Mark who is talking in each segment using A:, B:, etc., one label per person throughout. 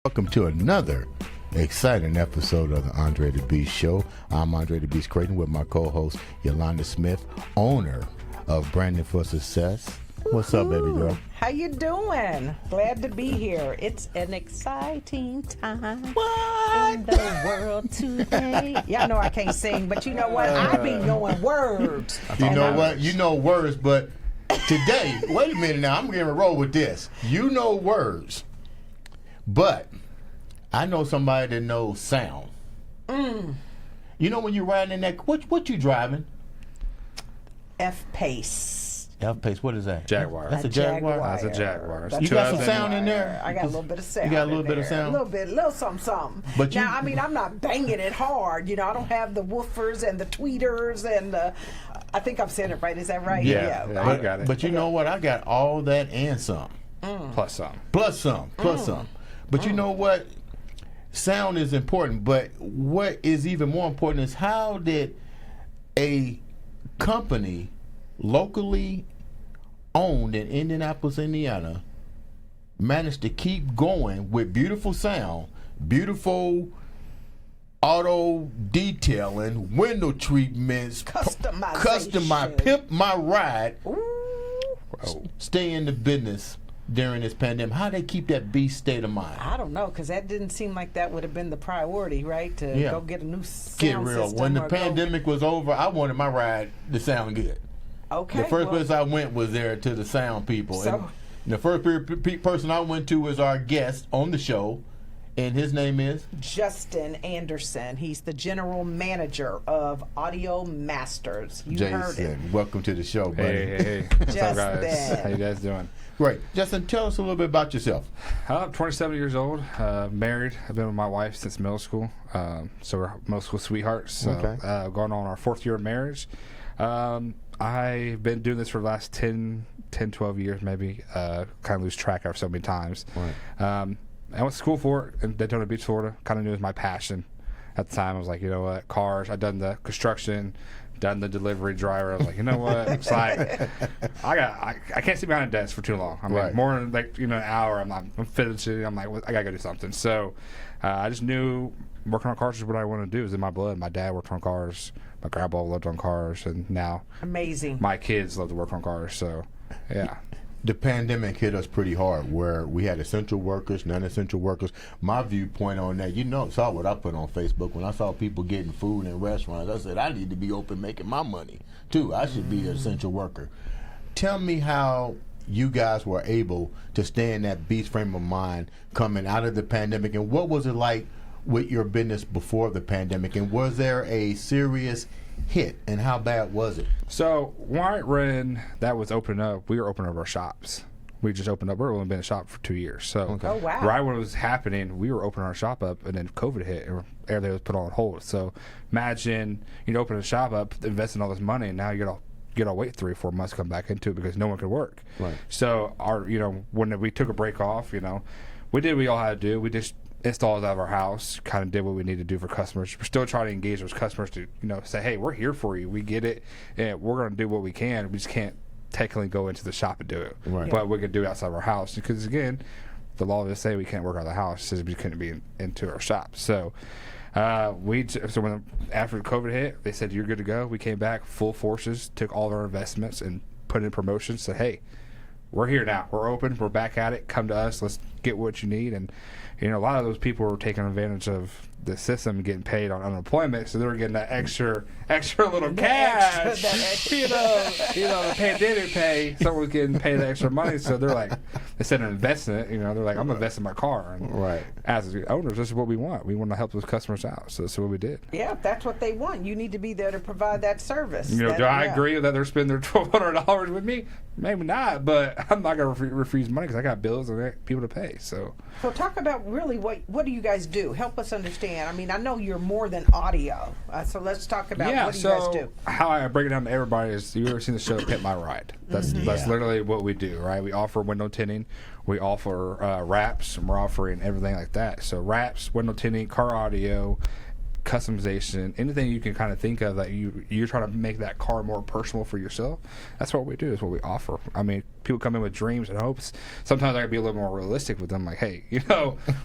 A: Welcome to another exciting episode of the Andre The Beast Show. I'm Andre The Beast Crayton with my co-host Yolanda Smith, owner of Branding for Success. What's up, baby girl?
B: How you doing? Glad to be here. It's an exciting time in the world today. Y'all know I can't sing, but you know what? I be knowing words.
A: You know what? You know words, but today, wait a minute now, I'm going to roll with this. You know words, but I know somebody that knows sound. You know when you're riding in that, what you driving?
B: F-Pace.
A: F-Pace, what is that?
C: Jaguar.
A: That's a Jaguar?
C: That's a Jaguar.
A: You got some sound in there?
B: I got a little bit of sound.
A: You got a little
B: in
A: bit of
B: there.
A: sound?
B: A little something.
A: But
B: now, I mean, I'm not banging it hard. You know, I don't have the woofers and the tweeters and the, I think I'm saying it right. Is that right?
C: Yeah, you got it.
A: But you know what? I got all that and some.
C: Plus some.
A: Plus some. But you know what? Sound is important, but what is even more important is how did a company locally owned in Indianapolis, Indiana, manage to keep going with beautiful sound, beautiful auto detailing, window treatments,
B: Customization.
A: pimp my ride,
B: Ooh.
A: stay in the business during this pandemic? How they keep that beast state of mind?
B: I don't know, because that didn't seem like that would have been the priority, right? To go get a new sound
A: Get real.
B: system.
A: When the
B: or go-
A: pandemic was over, I wanted my ride to sound good.
B: Okay.
A: The first
B: well,
A: place I went was there to the sound people.
B: So-
A: And the first person I went to was our guest on the show, and his name is?
B: Justin Anderson. He's the general manager of Audio Masters. You heard it.
A: Jason. Welcome to the show, buddy.
C: Hey. What's up, guys?
B: Justin.
C: How you guys doing?
A: Great. Justin, tell us a little bit about yourself.
C: I'm 27 years old, married. I've been with my wife since middle school. So we're middle school sweethearts. So,
A: Okay.
C: going on our 4th year of marriage. I've been doing this for the last 10, 12 years maybe. Kind of lose track of so many times.
A: Right.
C: I went to school for it in Daytona Beach, Florida. Kind of knew it was my passion. At the time, I was like, you know what, cars. I'd done the construction, done the delivery driver. I was like, you know what, it's like I can't sit behind a desk for too long. I mean,
A: Right.
C: more than an hour. I'm fidgeting. I'm like, I gotta go do something. So I just knew working on cars is what I wanted to do. It was in my blood. My dad worked on cars. My grandpa loved on cars, and now
B: Amazing.
C: my kids love to work on cars. So yeah.
A: The pandemic hit us pretty hard, where we had essential workers, non-essential workers. My viewpoint on that, saw what I put on Facebook. When I saw people getting food in restaurants, I said, I need to be open making my money, too. I should be an essential worker. Tell me how you guys were able to stay in that beast frame of mind coming out of the pandemic, and what was it like with your business before the pandemic, and was there a serious hit, and how bad was it?
C: So when that was opening up, we were opening up our shops. We just opened up. We've only been in a shop for 2 years. So
A: Okay.
B: Oh, wow.
C: right when it was happening, we were opening our shop up, and then COVID hit, and everything was put on hold. So imagine opening a shop up, investing all this money, and now you gotta wait 3 or 4 months to come back into it because no one could work.
A: Right.
C: So when we took a break off, we did what we all had to do. We just installed out of our house, kind of did what we need to do for customers. We're still trying to engage those customers to, say, hey, we're here for you. We get it, and we're going to do what we can. We just can't technically go into the shop and do it.
A: Right.
C: But we can do it outside of our house because, again, the law does say we can't work out of the house. It says we couldn't be into our shop. So when after COVID hit, they said, you're good to go. We came back full forces, took all of our investments and put in promotions, said, hey, we're here now. We're open. We're back at it. Come to us. Let's get what you need. And, a lot of those people were taking advantage of the system and getting paid on unemployment, so they were getting that extra little cash. The pandemic pay. Someone was getting paid the extra money, so they're like, instead of investing it, they're like, I'm investing in my car. And
A: Right.
C: as owners, this is what we want. We want to help those customers out, so that's what we did.
B: Yeah, if that's what they want. You need to be there to provide that service.
C: Do I agree that they're spending their $1,200 with me? Maybe not, but I'm not going to refuse money because I got bills and people to pay. So
B: talk about really what do you guys do? Help us understand. I mean, I know you're more than audio, so let's talk about what do you guys do?
C: How I break it down to everybody is, you ever seen the show Pimp My Ride? That's literally what we do, right? We offer window tinting, we offer wraps, and we're offering everything like that. So wraps, window tinting, car audio, customization, anything you can kind of think of that you're trying to make that car more personal for yourself. That's what we do. Is what we offer. I mean, people come in with dreams and hopes. Sometimes I can be a little more realistic with them. Like, hey,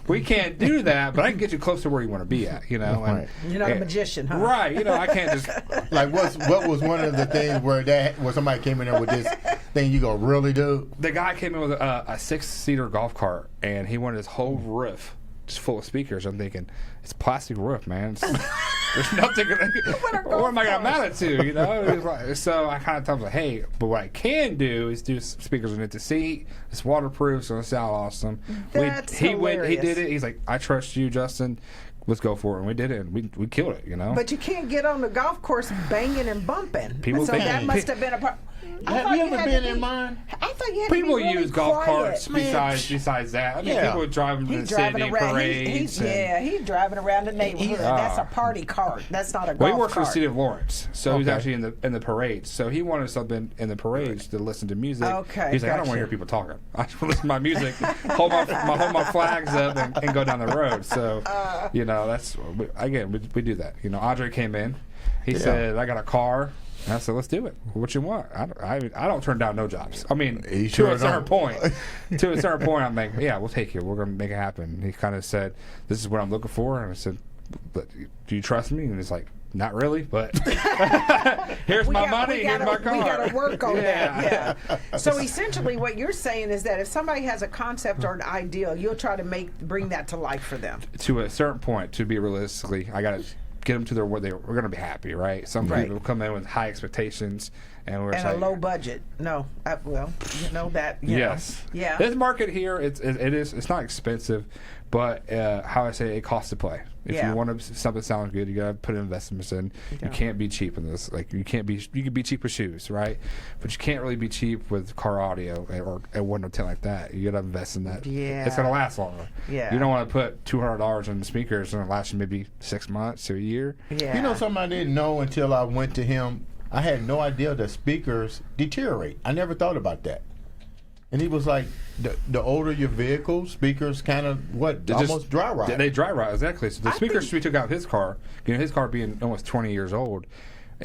C: we can't do that, but I can get you close to where you want to be at. And,
A: right.
B: You're not a magician, huh?
C: Right. I can't just
A: like what was one of the things where somebody came in there with this thing you go, really, dude?
C: The guy came in with a 6-seater golf cart, and he wanted his whole roof just full of speakers. I'm thinking, it's plastic roof, man. There's nothing. What am I going to mount it to? So I kind of tell him, like, hey, but what I can do is do speakers in it to seat. It's waterproof, so it's sound awesome.
B: That's
C: he
B: hilarious.
C: did it. He's like, I trust you, Justin. Let's go for it. And we did it, and we killed it,
B: But you can't get on the golf course banging and bumping.
C: People
B: so
C: think-
B: that must have been a part.
A: Have you ever been in mine?
B: I thought you had
C: People
B: to be really
C: use golf
B: quiet.
C: carts besides that. I mean,
A: Yeah.
C: people drive them to the
B: He's
C: city
B: driving around.
C: parades.
B: He's driving around the neighborhood. That's a party cart. That's not a golf
C: Well, he works for
B: cart.
C: the city of Lawrence, so he's
A: Okay.
C: actually in the parades. So he wanted something in the parades to listen to music.
B: Okay,
C: He's like, I don't
B: gotcha.
C: want to hear people talking. I just want to listen to my music, hold my flags up, and go down the road. So, that's we do that. Andre came in. He said, I got a car. And I said, let's do it. What you want? I don't turn down no jobs. I mean,
A: He
C: to
A: sure
C: a certain
A: don't.
C: point. To a certain point, I'm like, yeah, we'll take you. We're going to make it happen. He kind of said, this is what I'm looking for. And I said, but do you trust me? And he's like, not really, but here's my money, here's my car.
B: We got to work on
C: Yeah.
B: that. Yeah. So essentially, what you're saying is that if somebody has a concept or an ideal, you'll try to bring that to life for them.
C: To a certain point, to be realistically, I got to get them to where we're going to be happy, right? Some people come in with high expectations, and we're
B: And a low budget. No, that.
C: Yes.
B: Yeah.
C: This market here, it's not expensive, but how I say it costs to play. If you want something that sounds good, you got to put investments in. You can't be cheap in this. Like you can be cheap with shoes, right? But you can't really be cheap with car audio or a window tint like that. You got to invest in that.
B: Yeah.
C: It's gonna last longer.
B: Yeah.
C: You don't want to put $200 on the speakers and it lasts you maybe 6 months to a year.
B: Yeah.
A: You know something I didn't know until I went to him? I had no idea that speakers deteriorate. I never thought about that. And he was like, the older your vehicle, speakers kind of, almost dry rot.
C: They dry rot, exactly. So the speakers we took out of his car, his car being almost 20 years old,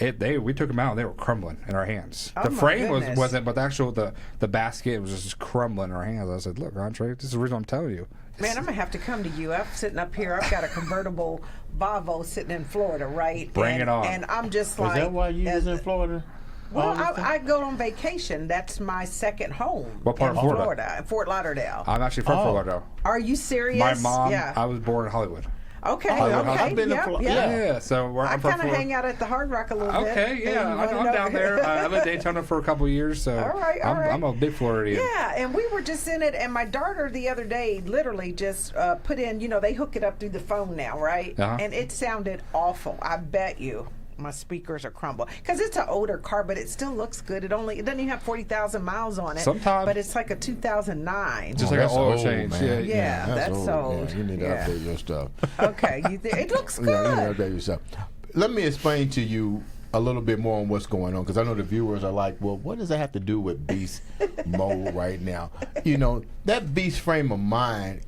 C: we took them out and they were crumbling in our hands.
B: Oh,
C: the
B: my
C: frame
B: goodness.
C: wasn't, but the actual the basket was just crumbling in our hands. I said, look, Andre, this is the reason I'm telling you.
B: Man, I'm gonna have to come to you. I'm sitting up here. I've got a convertible Volvo sitting in Florida, right?
C: Bring it on.
B: And I'm just
A: Is
B: like,
A: that why you was in Florida?
B: well, I go on vacation. That's my second home.
C: What part
B: in
C: of Florida?
B: Fort Lauderdale.
C: I'm actually from Florida.
B: Are you serious?
C: My mom,
B: Yeah.
C: I was born in Hollywood.
B: Okay.
A: I've
B: Okay.
A: been to
B: Yep,
A: Florida.
B: yep.
C: Yeah, so
B: I
C: I'm from
B: kind of
C: Florida.
B: hang out at the Hard Rock a little bit.
C: Okay, yeah,
B: And
C: I'm down there. I lived in Daytona for a couple of years, so
B: All right, all right.
C: I'm a big Floridian.
B: Yeah, and we were just in it, and my daughter the other day literally just put in, they hook it up through the phone now, right?
C: Uh-huh.
B: And it sounded awful. I bet you my speakers are crumbled because it's an older car, but it still looks good. It doesn't even have 40,000 miles on it.
C: Sometimes-
B: but it's like a 2009.
C: Just like an
A: that's
C: oil
A: old,
C: change.
A: man.
B: Yeah, that's old.
A: Yeah, you need to
B: Yeah.
A: update your stuff.
B: Okay, it looks good.
A: Yeah, you need to update yourself. Let me explain to you a little bit more on what's going on because I know the viewers are like, well, what does that have to do with beast mode right now? That beast frame of mind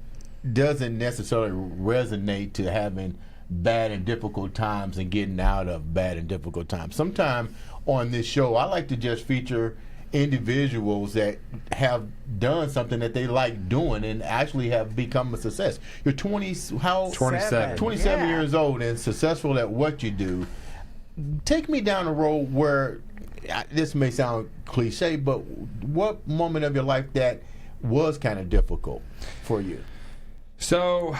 A: doesn't necessarily resonate to having bad and difficult times and getting out of bad and difficult times. Sometimes on this show, I like to just feature individuals that have done something that they like doing and actually have become a success. You're 27
B: Yeah.
A: years old and successful at what you do. Take me down a road where this may sound cliche, but what moment of your life that was kind of difficult for you?
C: So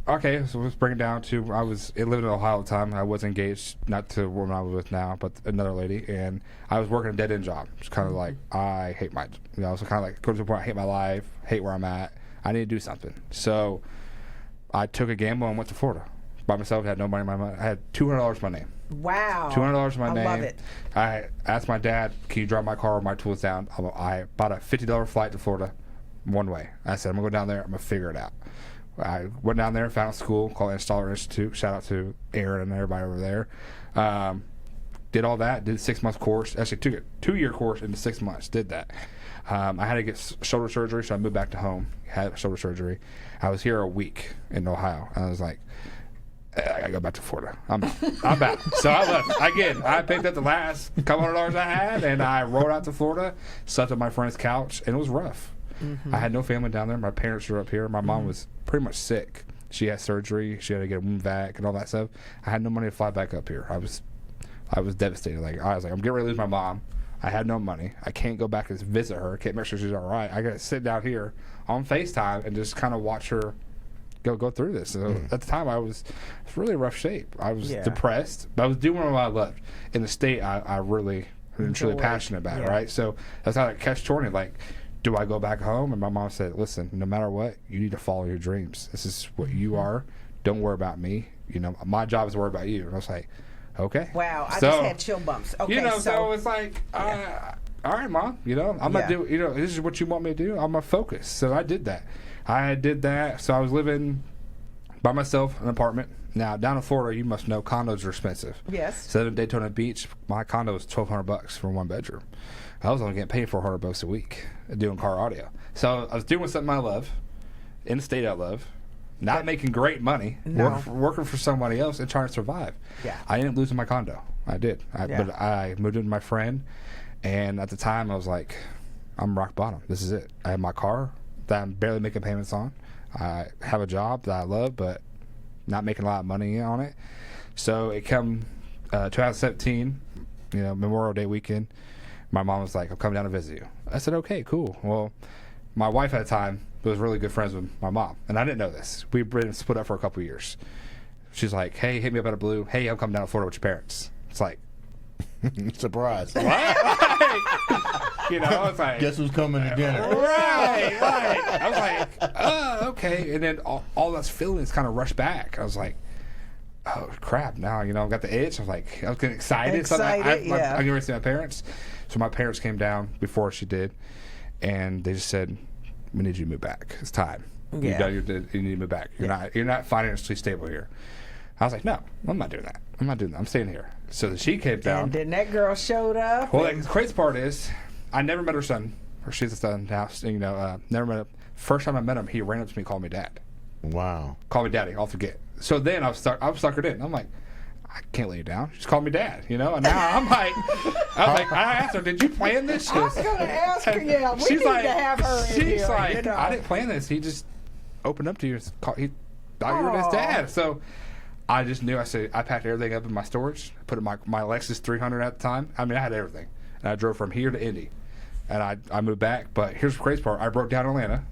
C: let's bring it down to I lived in Ohio at the time. I was engaged, not to the woman I was with now, but another lady, and I was working a dead end job. It's kind of like I hate my, so kind of like go to the point I hate my life, hate where I'm at. I need to do something. So I took a gamble and went to Florida by myself. Had no money in my money. I had $200 in my name.
B: Wow.
C: $200 in my name.
B: I love it.
C: I asked my dad, "Can you drive my car with my tools down?" I bought a $50 flight to Florida, one way. I said, "I'm gonna go down there. I'm gonna figure it out." I went down there, found a school called Installer Institute. Shout out to Aaron and everybody over there. Did all that. Did a 6 month course. Actually, took a 2-year course into 6 months. Did that. I had to get shoulder surgery, so I moved back to home. Had shoulder surgery. I was here a week in Ohio. I was like, I gotta go back to Florida. I'm out. So I left. Again, I picked up the last couple $100 I had, and I rolled out to Florida, slept on my friend's couch, and it was rough. I had no family down there. My parents were up here. My mom was pretty much sick. She had surgery. She had to get a wound vac and all that stuff. I had no money to fly back up here. I was devastated. I was like, I'm getting ready to lose my mom. I had no money. I can't go back and visit her. Can't make sure she's all right. I got to sit down here on FaceTime and just kind of watch her go through this. So at the time, I was really rough shape. I was depressed, but I was doing what I loved. In the state, I really am truly passionate about it, right? So that's how it catch-22. Like, do I go back home? And my mom said, listen, no matter what, you need to follow your dreams. This is what you are. Don't worry about me. You know, my job is to worry about you. And I was like, okay.
B: Wow, I just had chill bumps. Okay,
C: you know, so it's like, all right, Mom, you know, I'm not doing, you know, this is what you want me to do. I'm going to focus. So I did that. So I was living by myself in an apartment. Now, down in Florida, you must know condos are expensive.
B: Yes.
C: So in Daytona Beach, my condo was $1,200 for one bedroom. I was only getting paid $400 a week doing car audio. So I was doing something I love, in the state I love, not making great money, working for somebody else and trying to survive. Yeah. I ended up losing my condo. I did. But I moved in with my friend, and at the time I was like, I'm rock bottom. This is it. I have my car that I'm barely making payments on. I have a job that I love, but not making a lot of money on it. So it come 2017, you know, Memorial Day weekend, my mom was like, I'm coming down to visit you. I said, okay, cool. Well, my wife at the time was really good friends with my mom, and I didn't know this. We've been split up for a couple of years. She's like, hey, hit me up out of blue. Hey, I'm coming down to Florida with your parents. It's like,
A: surprise.
C: What? You know, it's like,
A: guess who's coming to dinner?
C: Right. I was like, oh, okay. And then all those feelings kind of rushed back. I was like, oh, crap. Now, you know, I've got the itch. I was like, I was getting excited. So I'm getting ready to see my parents. So my parents came down before she did, and they just said, we need you to move back. It's time.
B: Yeah.
C: You need to move back. You're not financially stable here. I was like, no, I'm not doing that. I'm staying here. So she came down.
B: And then that girl showed up.
C: Well, the crazy part is, I never met her son, or she's a son now. You know, never met him. First time I met him, he ran up to me and called me dad.
A: Wow.
C: Called me daddy. I'll forget. So then I was suckered in. I'm like, I can't let you down. Just call me dad, you know. And now I'm like, I asked her, did you plan this?
B: I was going to ask her. Yeah, we need to have her in here.
C: She's like,
B: you know?
C: I didn't plan this. He just opened up to you. He thought you were his dad. So I just knew. I packed everything up in my storage. Put in my Lexus 300 at the time. I mean, I had everything. And I drove from here to Indy. And I moved back. But here's the crazy part. I broke down in Atlanta.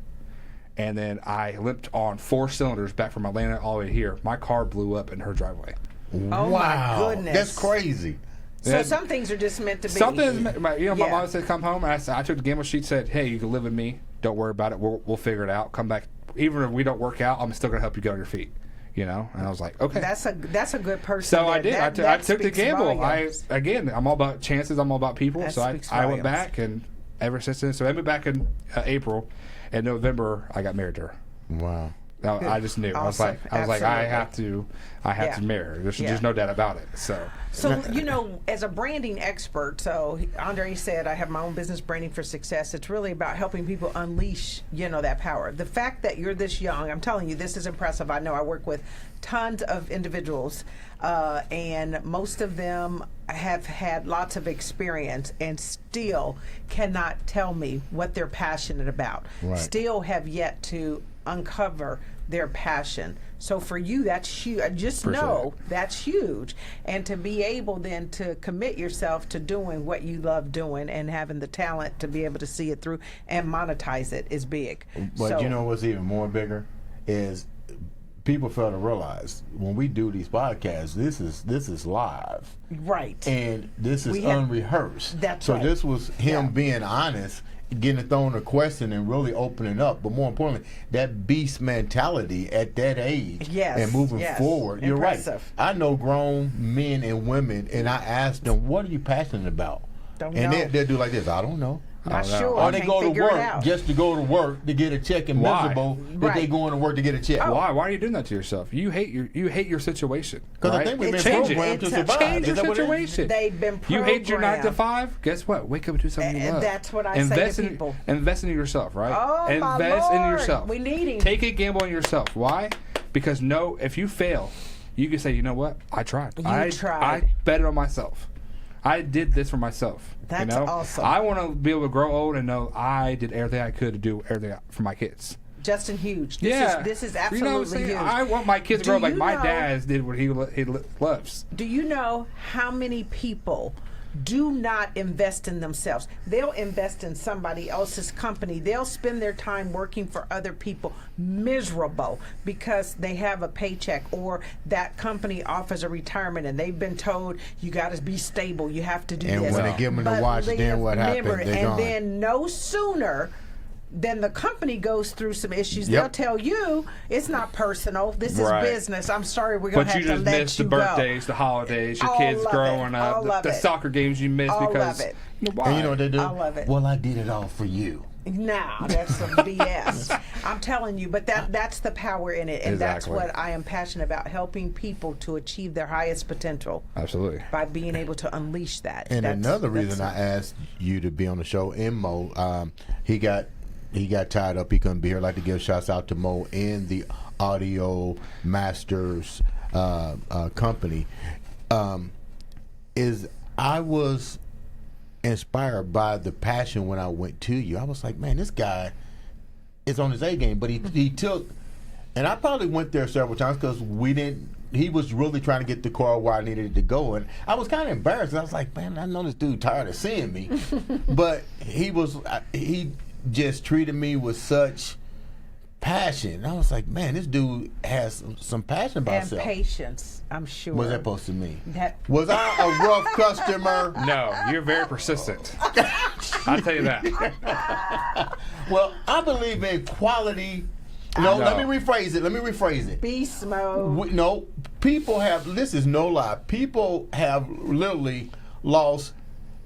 C: And then I limped on 4 cylinders back from Atlanta all the way here. My car blew up in her driveway.
B: Oh, my goodness.
A: That's crazy.
B: So some things are just meant to be.
C: Something, my mom said, come home. And I took the gamble. She said, hey, you can live with me. Don't worry about it. We'll figure it out. Come back. Even if we don't work out, I'm still going to help you get on your feet. You know? And I was like, okay.
B: That's a good person.
C: So I did. I took the gamble. I'm all about chances. I'm all about people.
B: That
C: so I went back, and ever since then. So I went back in April. In November, I got married to her.
A: Wow.
C: I just knew.
B: Awesome.
C: I was like, I have to marry her. There's no doubt about it.
B: So, you know, as a branding expert, so Andre said, I have my own business, Branding for Success. It's really about helping people unleash, you know, that power. The fact that you're this young, I'm telling you, this is impressive. I know I work with tons of individuals, and most of them have had lots of experience and still cannot tell me what they're passionate about.
A: Right.
B: Still have yet to uncover their passion. So for you, that's huge. Just know that's huge. And to be able then to commit yourself to doing what you love doing and having the talent to be able to see it through and monetize it is big.
A: But you know what's even more bigger is people fail to realize when we do these podcasts, this is live.
B: Right.
A: And this is unrehearsed.
B: That's
A: so
B: right.
A: This was him being honest, getting thrown a question and really opening up. But more importantly, that beast mentality at that age and moving forward. You're
B: impressive.
A: Right. I know grown men and women, and I ask them, what are you passionate about?
B: Don't
A: and
B: know.
A: they'll do like this, I don't know.
B: Not sure.
A: Or they go to work just to go to work to get a check and miserable that they going to work to get a check.
C: Why? Why are you doing that to yourself? You hate your situation.
A: Because I think we've been programmed to survive.
C: Change your situation.
B: They've been programmed.
C: You hate your 9 to 5? Guess what? Wake up and do something you love.
B: That's what I say to people.
C: Invest in yourself, right?
B: Oh,
C: invest
B: my
C: in
B: Lord.
C: yourself.
B: We need him.
C: Take a gamble on yourself. Why? Because if you fail, you can say, you know what, I tried.
B: You tried.
C: I bet it on myself. I did this for myself.
B: That's awesome.
C: I want to be able to grow old and know I did everything I could to do everything for my kids.
B: Justin, huge. This is absolutely huge.
C: I want my kids to grow up like my dad did what he loves.
B: Do you know how many people do not invest in themselves? They'll invest in somebody else's company. They'll spend their time working for other people, miserable because they have a paycheck, or that company offers a retirement and they've been told you got to be stable, you have to do this.
A: And when they give them the watch, then what happens? They're gone.
B: Then no sooner then the company goes through some issues. They'll tell you it's not personal. This is business. I'm sorry, we're going to have to let you go.
C: But you just missed the birthdays, the holidays, your kids growing up, the soccer games you missed because.
B: Love it.
A: And you know what they do?
B: I love it.
A: Well, I did it all for you.
B: Nah, that's some BS. I'm telling you, but that's the power in it, and that's what I am passionate about: helping people to achieve their highest potential.
C: Absolutely.
B: By being able to unleash that.
A: And another reason I asked you to be on the show, Mo, he got tied up. He couldn't be here. I'd like to give shouts out to Mo and the Audio Masters company. Is I was inspired by the passion when I went to you. I was like, man, this guy is on his A game. But he took, and I probably went there several times because he was really trying to get the car where I needed it to go. And I was kind of embarrassed. I was like, man, I know this dude tired of seeing me. But he just treated me with such passion. I was like, man, this dude has some passion about himself. And
B: patience, I'm sure.
A: What's that supposed to mean? Was I a rough customer?
C: No, you're very persistent. I'll tell you that.
A: Well, I believe in quality. No, let me rephrase it.
B: Beast mode.
A: No, people have, this is no lie, people have literally lost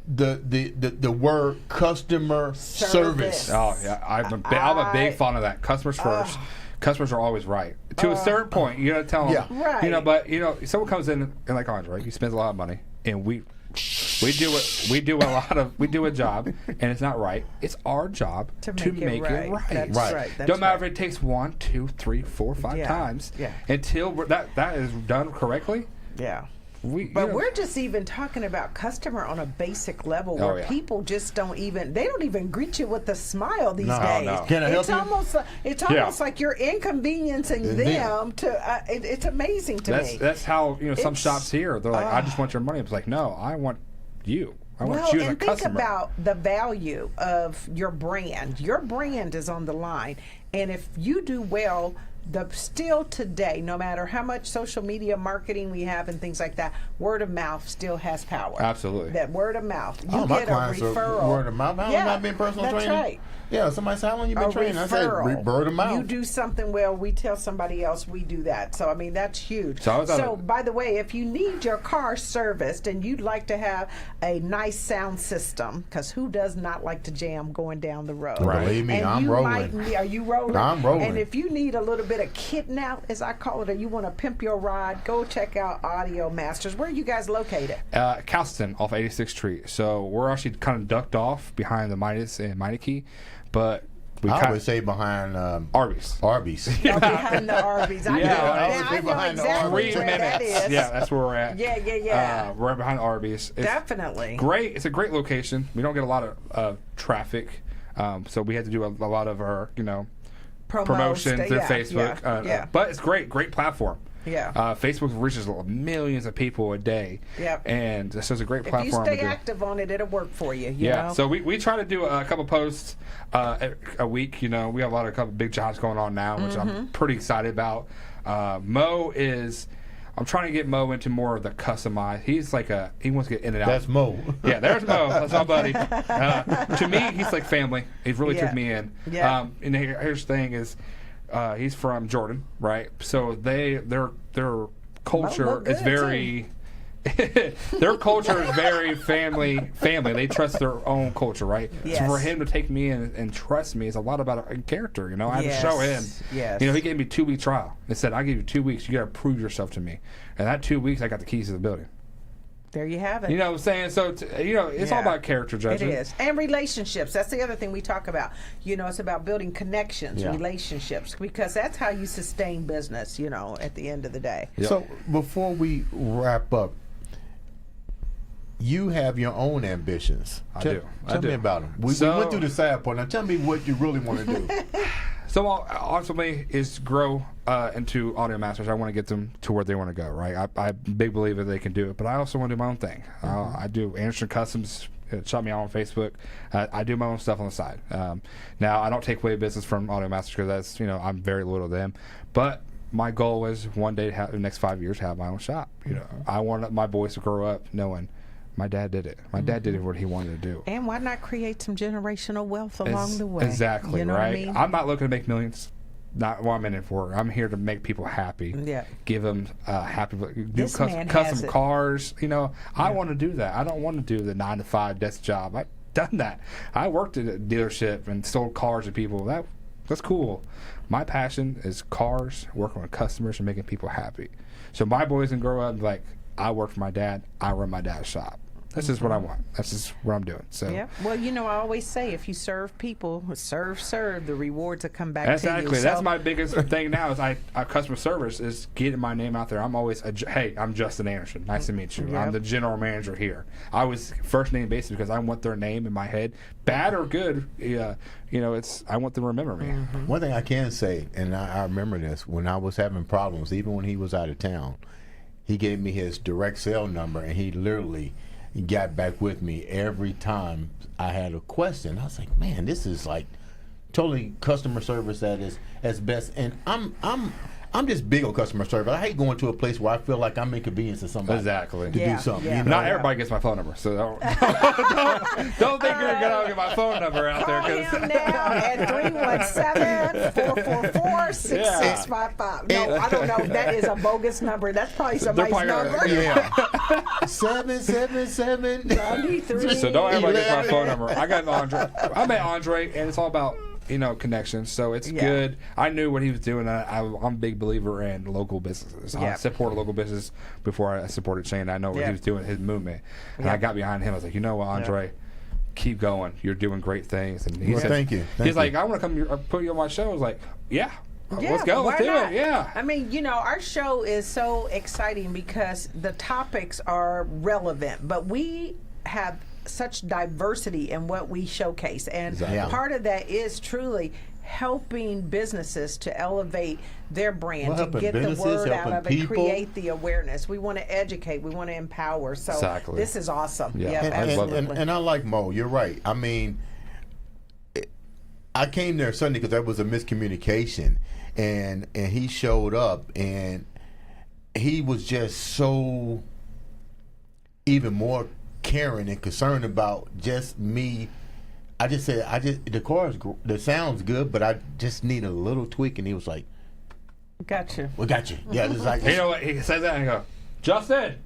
A: the word customer service.
C: Oh yeah, I'm a big fan of that. Customers first. Customers are always right to a certain point. You gotta tell them.
A: Yeah.
B: Right.
C: But someone comes in and like Andre, he spends a lot of money, and we do a job, and it's not right. It's our job to make it right.
B: That's right.
C: Don't matter if it takes 1, 2, 3, 4, 5 times.
B: Yeah.
C: Until that is done correctly.
B: Yeah. We're just even talking about customer on a basic level where people just don't even greet you with a smile these days.
A: No. Can I help you?
B: It's almost like you're inconveniencing them to. It's amazing to me.
C: That's how some shops here. They're like, I just want your money. It's like, no, I want you. I want you as a customer.
B: Think about the value of your brand. Your brand is on the line, and if you do well. Still today, no matter how much social media marketing we have and things like that, word of mouth still has power.
C: Absolutely.
B: That word of mouth. You
A: my
B: get a
A: clients
B: referral.
A: Are word of mouth. How long have I been personal training? That's right. Yeah, somebody said, how long you been training? I said, word of mouth.
B: You do something well, we tell somebody else we do that. So, I mean, that's huge. So by the way, if you need your car serviced and you'd like to have a nice sound system, because who does not like to jam going down the road?
A: Right. Believe me, I'm rolling.
B: Are you rolling?
A: I'm rolling.
B: And if you need a little bit of kitting out, as I call it, or you want to pimp your ride, go check out Audio Masters. Where are you guys located?
C: Calston off 86th Street. So we're actually kind of ducked off behind the Midas and Meineke, but
A: I would say behind
C: Arby's.
B: Behind the Arby's. I know exactly where that is.
C: Yeah, that's where we're at.
B: Yeah.
C: Right behind Arby's. It's
B: definitely
C: great. It's a great location. We don't get a lot of traffic, so we had to do a lot of our promotions through Facebook. But it's great platform.
B: Yeah.
C: Facebook reaches millions of people a day.
B: Yep.
C: And so it's a great platform.
B: If you stay active on it, it'll work for you. You know?
C: So we try to do a couple posts a week. We have a couple big jobs going on now, which I'm pretty excited about. Mo is. I'm trying to get Mo into more of the customized. He's like he wants to get in and out.
A: That's Mo.
C: Yeah, there's Mo. That's my buddy. To me, he's like family. He really took me in.
B: Yeah.
C: And here's the thing is, he's from Jordan, right? So their culture is very. Their culture is very family. They trust their own culture, right?
B: Yes.
C: So for him to take me in and trust me is a lot about a character. I had to show him.
B: Yes.
C: He gave me a 2-week trial. He said, "I give you 2 weeks. You got to prove yourself to me." And that 2 weeks, I got the keys to the building.
B: There you have it.
C: You know what I'm saying? So, it's all about character judgment.
B: It is. And relationships. That's the other thing we talk about. It's about building connections,
A: Yeah.
B: relationships, because that's how you sustain business, at the end of the day.
C: Yep.
A: So before we wrap up, you have your own ambitions.
C: I
A: Tell
C: do.
A: me about them. We went through the sad part. Now tell me what you really want to do.
C: So ultimately is grow into audio masters. I want to get them to where they want to go, right? I'm a big believer they can do it, but I also want to do my own thing. I do Anderson Customs. Shot me out on Facebook. I do my own stuff on the side. Now, I don't take away business from audio masters because that's, I'm very loyal to them. But my goal is one day to have, the next 5 years, have my own shop. I want my boys to grow up knowing my dad did it. My dad did what he wanted to do.
B: And why not create some generational wealth along the way?
C: Exactly,
B: you know
C: right?
B: What I mean?
C: I'm not looking to make millions. Not what I'm in it for. I'm here to make people happy.
B: Yeah.
C: Give them happy, do
B: This man has
C: custom
B: it.
C: cars. I want to do that. I don't want to do the 9-to-5 desk job. I've done that. I worked at a dealership and sold cars to people. That's cool. My passion is cars, working with customers, and making people happy. So my boys can grow up and be like, I work for my dad. I run my dad's shop. That's just what I want. That's just what I'm doing. So
B: Yeah. Well, I always say if you serve people, serve, the rewards will come back to you.
C: Exactly. That's my biggest thing now is our customer service is getting my name out there. I'm always, hey, I'm Justin Anderson. Nice to meet you.
B: Yep.
C: I'm the general manager here. I was first name basis because I want their name in my head, bad or good. I want them to remember me.
B: Mm-hmm.
A: One thing I can say, and I remember this, when I was having problems, even when he was out of town, he gave me his direct cell number, and he literally got back with me every time I had a question. I was like, man, this is like totally customer service that is as best. And I'm just big on customer service. I hate going to a place where I feel like I'm inconveniencing somebody
C: Exactly.
A: to do something.
B: Yeah.
C: Not everybody gets my phone number, so don't think you're gonna get my phone number out there.
B: Call him now at 317-444-6655. No, I don't know. That is a bogus number. That's probably somebody's number.
A: Yeah. 777.
B: 93.
C: So don't everybody get my phone number. I got Andre. I met Andre, and it's all about connections. So it's good. I knew what he was doing. I'm a big believer in local businesses. I support a local business before I supported Shane. I know what he was doing, his movement, and I got behind him. I was like, you know what, Andre, keep going. You're doing great things. And he said,
A: thank you.
C: He's like, I want to come put you on my show. I was like, yeah. Let's go.
B: why
C: Let's do
B: not?
C: it. Yeah.
B: I mean, our show is so exciting because the topics are relevant, but we have such diversity in what we showcase. And part of that is truly helping businesses to elevate their brand, to get the word out of it, create the awareness. We want to educate. We want to empower. So this is awesome.
C: Yeah.
B: Absolutely.
A: And I like Mo. You're right. I mean, I came there Sunday because there was a miscommunication, and he showed up, and he was just so even more caring and concerned about just me. I just said, the sound's good, but I just need a little tweak, and he was like,
B: Gotcha.
A: "We got you." Yeah, it's like,
C: You know what? He says that and I go, Justin.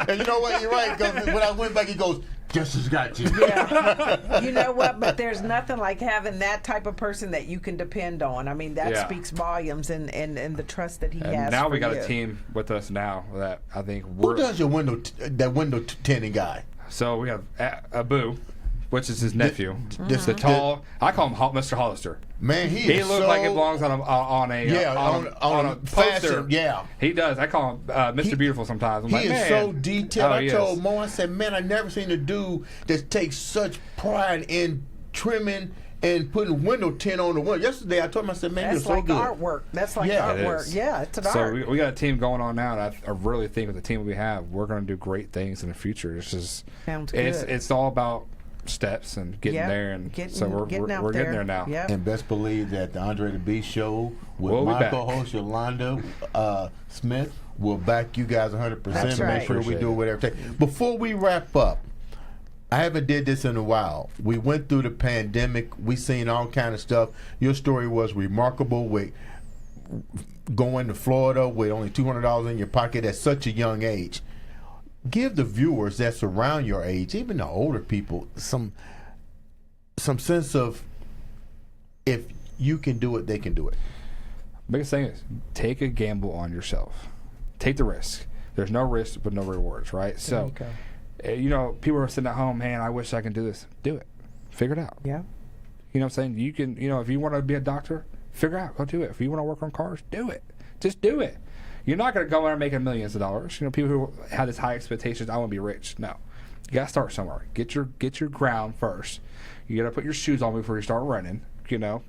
A: and you know what? You're right. 'Cause when I went back, he goes, "Justin's got you."
B: Yeah. You know what? But there's nothing like having that type of person that you can depend on. I mean, that speaks volumes and the trust that he has.
C: Now we
B: for
C: got
B: you.
C: a team with us now that I think
A: Who does your window tinting guy?
C: So we have Abu, which is his nephew.
A: This
C: The tall, I call him Mr. Hollister.
A: Man, he
C: He looks like it belongs on a on a poster.
A: fashion, yeah.
C: He does. I call him Mr. Beautiful sometimes. I'm
A: He
C: like,
A: is
C: man.
A: so detailed.
C: Oh,
A: I
C: he
A: told
C: is.
A: Mo, I said, man, I never seen a dude that takes such pride in trimming and putting window tint on the window. Yesterday, I told him, I said, man,
B: That's
A: you're so
B: like
A: good.
B: artwork. That's like
A: Yeah, it
B: artwork.
C: is.
B: Yeah, it's an
C: So
B: art.
C: we got a team going on now, and I really think with the team we have, we're going to do great things in the future. It's just
B: Sounds
C: it's
B: good.
C: it's all about steps and getting there, and so we're getting there now.
B: Yep.
A: And best believe that the Andre The Beast Show with
C: We'll be
A: my
C: back.
A: co-host Yolanda Smith will back you guys 100%.
B: That's
A: Make
B: right.
A: sure we do whatever it takes. Before we wrap up, I haven't did this in a while. We went through the pandemic. We seen all kind of stuff. Your story was remarkable with going to Florida with only $200 in your pocket at such a young age. Give the viewers that surround your age, even the older people, some sense of if you can do it, they can do it.
C: Biggest thing is take a gamble on yourself. Take the risk. There's no risk but no rewards, right? So, people are sitting at home, man, I wish I can do this. Do it. Figure it out.
B: Yeah.
C: You know what I'm saying? You can, if you want to be a doctor, figure out, go do it. If you want to work on cars, do it. Just do it. You're not going to go in and making millions of dollars. People who have this high expectations, I want to be rich. No. You got to start somewhere. Get your ground first. You got to put your shoes on before you start running.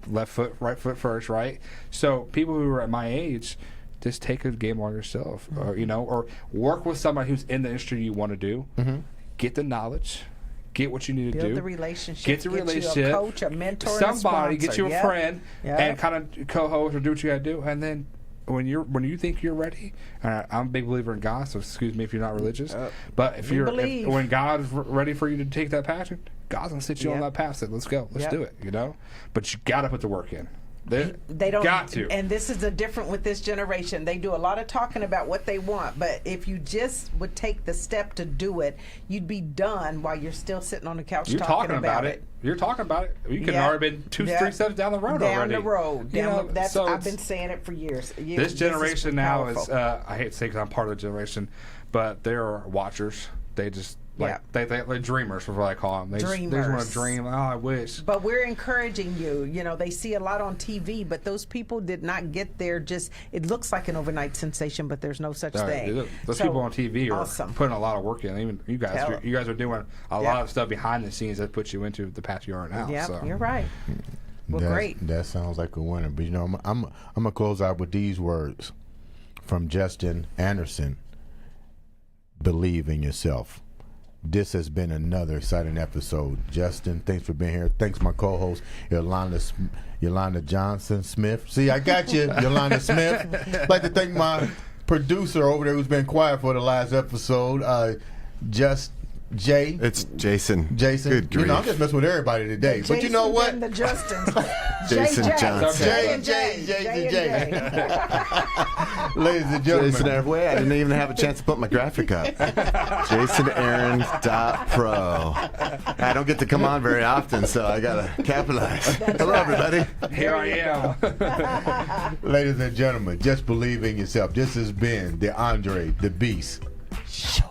C: Left foot, right foot first, right? So people who are at my age, just take a game on yourself, or work with somebody who's in the industry you want to do. Get the knowledge. Get what you need to do.
B: Build the relationship.
C: Get the relationship.
B: You a coach, a mentor,
C: somebody.
B: And a
C: get you a friend, and kind of co-host or do what you got to do. And then when you think you're ready, I'm a big believer in God. So excuse me if you're not religious, but when God is ready for you to take that passion, God's gonna sit you on that path. Say, let's go, let's do it. But you got to put the work in.
B: They don't
C: got to.
B: And this is the different with this generation. They do a lot of talking about what they want, but if you just would take the step to do it, you'd be done while you're still sitting on the couch talking about it.
C: You're talking about it. You could already been 2-3 steps down the road already.
B: Down the road. I've been saying it for years.
C: This generation now is, I hate to say because I'm part of the generation, but they're watchers. They just they dreamers is what I call them. They just want to dream. Oh, I wish.
B: But we're encouraging you. They see a lot on TV, but those people did not get there. It looks like an overnight sensation, but there's no such thing.
C: Those people on TV are putting a lot of work in. Even you guys, you guys are doing a lot of stuff behind the scenes that puts you into the path you are now.
B: Yeah,
C: so.
B: You're right. Well, great.
A: That sounds like a winner. But I'm gonna close out with these words from Justin Anderson. Believe in yourself. This has been another exciting episode. Justin, thanks for being here. Thanks my co-host, Yolanda Johnson Smith. See, I got you, Yolanda Smith. I'd like to thank my producer over there who's been quiet for the last episode, Jay.
D: It's Jason.
A: Good grief. I'm just messing with everybody today. But you know what?
B: The Justins.
D: Jason Johnson.
A: Jay. Ladies and gentlemen.
D: Jason Airway. I didn't even have a chance to put my graphic up. JasonAarons.pro. I don't get to come on very often, so I got to capitalize. Hello, everybody.
C: Here I
A: am. Ladies and gentlemen, just believe in yourself. This has been the Andre the Beast Show.